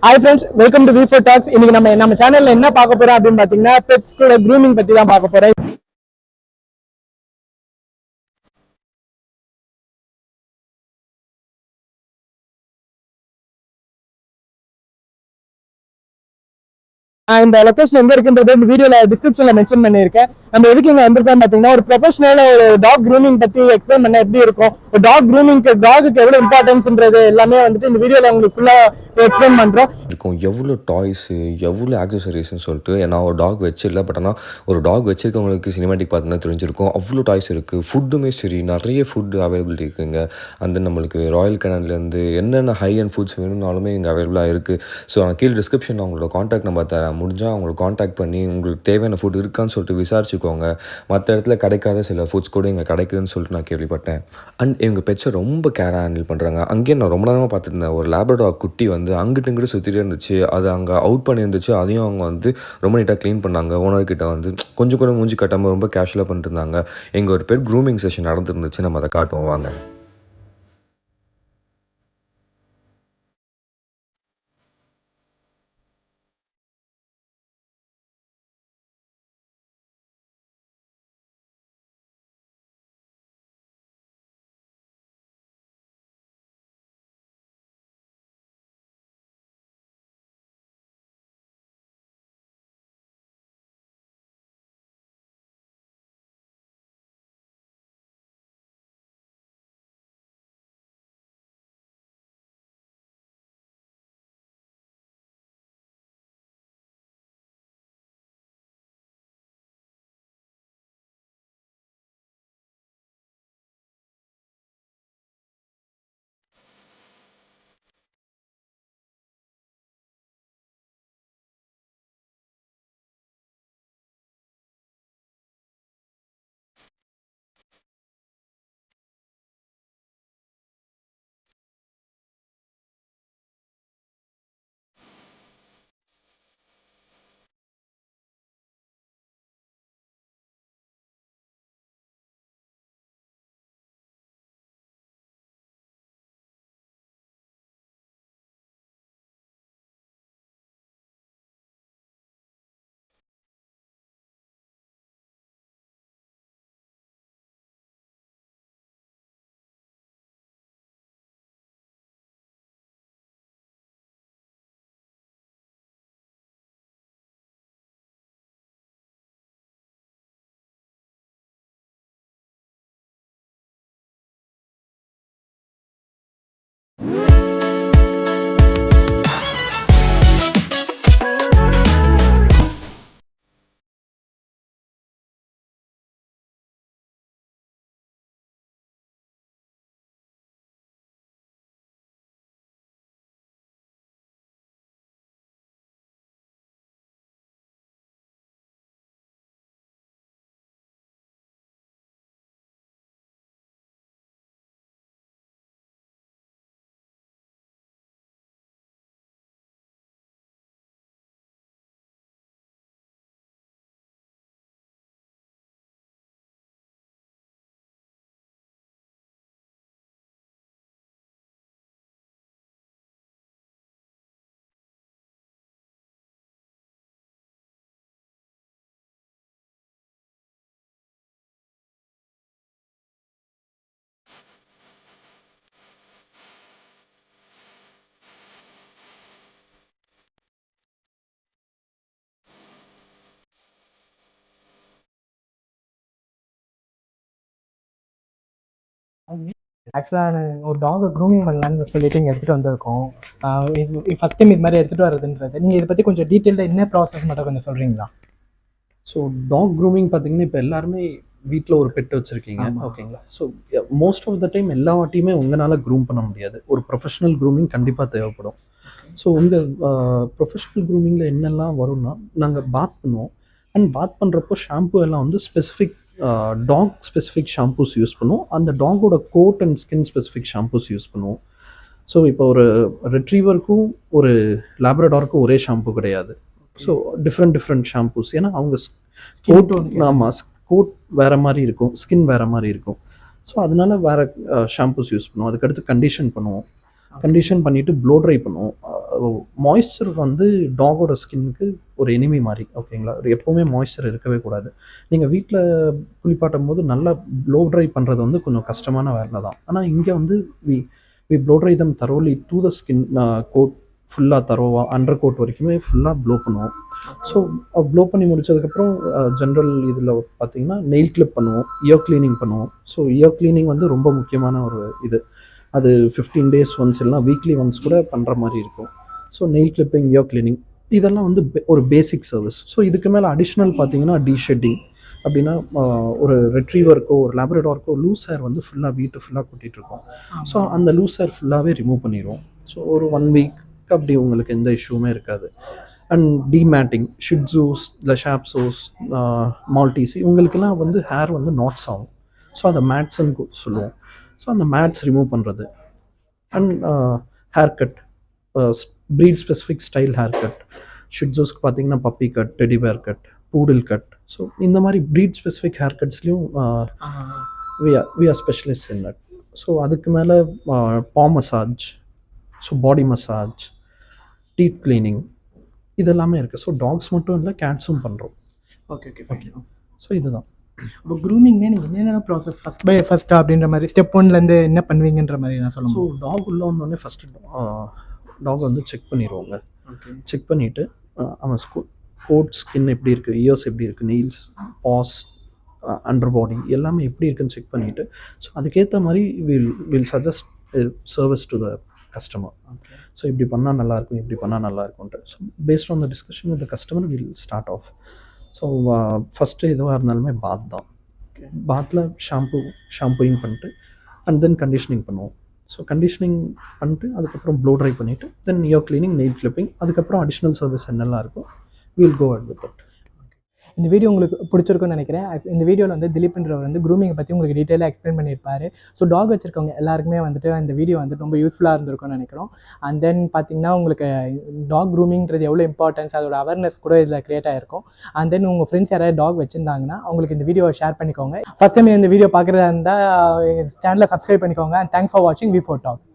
Hi friends, welcome to V4 Talks. இன்னைக்கு நம்ம சேனல்ல என்ன பார்க்க போறோம் அப்படின்னு பாத்தீங்கன்னா பெட்ஸ்களோட க்ரூமிங் பத்தி தான் பார்க்க போறோம். இந்த லொகேஷன் எங்க இருக்குன்றது இந்த வீடியோல டிஸ்கிரிப்ஷன்ல மென்ஷன் பண்ணியிருக்கேன். நம்ம எதுக்கு இங்க வந்திருக்கோம் பாத்தீங்கன்னா ஒரு ப்ரொஃபஷனல் ஒரு டாக் க்ரூமிங் பத்தி எக்ஸ்பிளைன் பண்ண எப்படி இருக்கும், ஒரு டாக் க்ரூமிங்க்கு டாகுக்கு எவ்வளவு இம்பார்ட்டன்ஸ்ன்றது எல்லாமே வந்துட்டு இந்த வீடியோல உங்களுக்கு ஃபுல்லா எக்ஸ்பிளைன் பண்றோம். இருக்கும் எவ்வளோ டாய்ஸு எவ்வளோ ஆக்சசரிஸ்ன்னு சொல்லிட்டு நான் ஒரு டாக் வச்சிடல. பட் ஆனால் ஒரு டாக் வச்சிருக்கவங்களுக்கு சினிமேட்டிக் பார்த்தீங்கன்னா தெரிஞ்சிருக்கும். அவ்வளோ டாய்ஸ் இருக்குது. ஃபுட்டுமே சரி நிறைய ஃபுட் அவைலபிலிட்டி இருக்குங்க. அந்த நம்மளுக்கு ராயல் கேனன்லேருந்து என்னென்ன ஹை அண்ட் ஃபுட்ஸ் வேணும்னாலுமே இங்கே அவைலபிளாக இருக்குது. ஸோ நான் கீழே டிஸ்கிரிப்ஷனில் அவங்களோட காண்டாக்ட் நம்பர் தரேன். முடிஞ்சால் அவங்களை காண்டாக்ட் பண்ணி உங்களுக்கு தேவையான ஃபுட் இருக்கான்னு சொல்லிட்டு விசாரிச்சுக்கோங்க. மற்ற இடத்துல கிடைக்காத சில ஃபுட்ஸ் கூட இங்கே கிடைக்குதுன்னு சொல்லிட்டு நான் கேள்விப்பட்டேன். அண்ட் இவங்க பெட்ஸை ரொம்ப கேராக ஹேண்டில் பண்ணுறாங்க. அங்கேயே நான் ரொம்ப நேரமாக பார்த்துட்டு இருந்தேன். ஒரு லேப்ரடார் குட்டி வந்து அங்கிட்டு இங்கிட்டு சுற்றிட்டு இருந்துச்சு. அது அங்கே அவுட் பண்ணியிருந்துச்சு. அதையும் அவங்க வந்து ரொம்ப நீட்டாக க்ளீன் பண்ணாங்க. ஓனர்கிட்ட வந்து கொஞ்சம் கூட மூஞ்சி கட்டாமல் ரொம்ப கேஷுவலாக பண்ணிட்டு இருந்தாங்க. எங்கள் ஒரு பேர் க்ரூமிங் செஷன் நடந்துருந்துச்சு. நம்ம அதை காட்டுவோம் வாங்க. ஆக்சுவலாக ஒரு டாகை க்ரூமிங் பண்ணலான்னு சொல்லிட்டு இங்கே எடுத்துகிட்டு வந்திருக்கோம். ஃபஸ்ட் டைம் இது மாதிரி எடுத்துகிட்டு வரதுன்றது நீங்கள் இதை பற்றி கொஞ்சம் டீட்டெயில்டாக என்ன ப்ராசஸ் மட்டும் கொஞ்சம் சொல்கிறீங்களா? ஸோ டாக் க்ரூமிங் பார்த்தீங்கன்னா இப்போ எல்லாருமே வீட்டில் ஒரு பெட் வச்சுருக்கீங்க, ஓகேங்களா? So most of the time எல்லா வாட்டியுமே உங்களால் க்ரூம் பண்ண முடியாது. ஒரு ப்ரொஃபஷனல் க்ரூமிங் கண்டிப்பாக தேவைப்படும். ஸோ உங்கள் ப்ரொஃபஷனல் க்ரூமிங்கில் என்னெல்லாம் வரும்னா, நாங்கள் பாத் பண்ணுவோம். அண்ட் பாத் பண்ணுறப்போ ஷாம்பு எல்லாம் வந்து specific dog specific shampoos use பண்ணுவோம். அந்த டாகோட coat and skin specific shampoos use பண்ணுவோம். ஸோ இப்போ ஒரு ரெட்ரீவருக்கும் ஒரு லேப்ரடாருக்கும் ஒரே ஷாம்பு கிடையாது. So different shampoos. ஏன்னா அவங்க கோட், ஆமாம், கோட் வேறு மாதிரி இருக்கும், ஸ்கின் வேறு மாதிரி இருக்கும். ஸோ அதனால வேறு ஷாம்பூஸ் யூஸ் பண்ணுவோம். அதுக்கடுத்து கண்டிஷன் பண்ணுவோம். கண்டிஷன் பண்ணிவிட்டு ப்ளோ ட்ரை பண்ணுவோம். மாய்ஸ்சர் வந்து டாகோட ஸ்கின்னுக்கு ஒரு எனிமி மாதிரி, ஓகேங்களா? எப்போவுமே மாய்ஸ்சர் இருக்கவே கூடாது. நீங்கள் வீட்டில் குளிப்பாட்டும் போது நல்லா ப்ளோ ட்ரை பண்ணுறது வந்து கொஞ்சம் கஷ்டமான வேலை தான். ஆனால் இங்கே வந்து we blow dry them thoroughly to the skin coat ஃபுல்லாக தரோவாக அண்டர் கோட் வரைக்குமே ஃபுல்லாக ப்ளோ பண்ணுவோம். ஸோ ப்ளோ பண்ணி முடிச்சதுக்கப்புறம் ஜென்ரல் இதில் பார்த்தீங்கன்னா நெயில் கிளிப் பண்ணுவோம், இயர் க்ளீனிங் பண்ணுவோம். ஸோ இயர் க்ளீனிங் வந்து ரொம்ப முக்கியமான ஒரு இது. அது 15 days ஒன்ஸ் இல்லைனா வீக்லி ஒன்ஸ் கூட பண்ணுற மாதிரி இருக்கும். So nail clipping, year cleaning இதெல்லாம் வந்து ஒரு பேசிக் சர்வீஸ். ஸோ இதுக்கு மேலே அடிஷ்னல் பார்த்தீங்கன்னா டீஷெட்டிங். அப்படின்னா ஒரு ரெட்ரீவருக்கோ ஒரு லேப்ரடார்க்கோ லூஸ் ஹேர் வந்து ஃபுல்லாக வீட்டு ஃபுல்லாக கொட்டிகிட்ருக்கோம். ஸோ அந்த லூஸ் ஹேர் ஃபுல்லாகவே ரிமூவ் பண்ணிடுவோம். ஸோ ஒரு 1 week அப்படி உங்களுக்கு எந்த இஷ்யூமே இருக்காது. அண்ட் டிமேட்டிங், ஷிட்ஸூஸ் இல்லை ஷாப்ஸோஸ், மால்டீஸ் இவங்களுக்கெல்லாம் வந்து ஹேர் வந்து நாட்ஸ் ஆகும். ஸோ அதை மேட்ஸ்ன்னு சொல்லுவோம். ஸோ அந்த மேட்ஸ் ரிமூவ் பண்ணுறது. And hair cut, breed specific style hair cut. ஷிட்ஸூஸ்க்கு பார்த்தீங்கன்னா puppy cut, teddy bear cut, poodle cut. So இந்த மாதிரி ப்ரீட் ஸ்பெசிஃபிக் ஹேர் கட்ஸ்லையும் we are specialist in that. So அதுக்கு மேலே paw massage, so body massage, teeth cleaning இதெல்லாமே இருக்குது. So tax மட்டும் இல்லை, கேட்ஸும் பண்ணுறோம். Okay okay okay. ஸோ இதுதான். இப்போ க்ரூமிங்னே நீங்கள் என்னென்ன ப்ராசஸ் ஃபஸ்ட் பை ஃபஸ்ட் அப்படின்ற மாதிரி ஸ்டெப் 1லேருந்து என்ன பண்ணுவீங்கன்ற மாதிரி நான் சொல்லுவோம். ஸோ டாக் உள்ளே வந்தோடனே ஃபஸ்ட்டு டாக் வந்து செக் பண்ணிடுவாங்க. ஓகே. செக் பண்ணிவிட்டு அவன் கோட் ஸ்கின் எப்படி இருக்குது, இயர்ஸ் எப்படி இருக்குது, நெயில்ஸ், பாஸ், அண்டர் பாடி எல்லாமே எப்படி இருக்குன்னு செக் பண்ணிவிட்டு ஸோ அதுக்கேற்ற மாதிரி will suggest service to the customer. Okay. So இப்படி பண்ணால் நல்லாயிருக்கும், இப்படி பண்ணால் நல்லாயிருக்கும்ன்ட்டு. So based on the discussion with the customer will start off. So first எதுவாக இருந்தாலுமே பாத் தான். பாத்தில் ஷாம்பூயிங் பண்ணிட்டு அண்ட் தென் கண்டிஷனிங் பண்ணுவோம். ஸோ கண்டிஷனிங் பண்ணிட்டு அதுக்கப்புறம் ப்ளோ ட்ரை பண்ணிவிட்டு then ear cleaning, nail clipping, அதுக்கப்புறம் அடிஷ்னல் சர்வீஸ் என்னெல்லாம் இருக்கும் will go at with it. இந்த வீடியோ உங்களுக்கு பிடிச்சிருக்குன்னு நினைக்கிறேன். இந்த வீடியோவில் வந்து திலீப்ன்றவர் வந்து க்ரூமிங்கை பற்றி உங்களுக்கு டீட்டெயிலாக எக்ஸ்பிளைன் பண்ணியிருப்பார். ஸோ டாக் வச்சுருக்கவங்க எல்லாருக்குமே வந்துட்டு இந்த வீடியோ வந்து ரொம்ப யூஸ்ஃபுல்லாக இருந்திருக்கும்னு நினைக்கிறோம். அண்ட் தென் பார்த்தீங்கன்னா உங்களுக்கு டாக் க்ரூமிங்கிறது எவ்வளோ இம்பார்ட்டன்ஸ், அதோட அவேர்னஸ் கூட இதில் க்ரியேட் ஆகிருக்கும். அண்ட் தென் உங்கள் ஃப்ரெண்ட்ஸ் யாராவது டாக் வச்சுருந்தாங்கன்னா அவங்களுக்கு இந்த வீடியோவை ஷேர் பண்ணிக்கோங்க. ஃபஸ்ட் டைம் இந்த வீடியோ பார்க்குறதா இருந்தால் சேனலை சப்ஸ்கிரைப் பண்ணிக்கோங்க. அண்ட் தேங்க்ஸ் ஃபார் வாட்சிங் V4 Talks.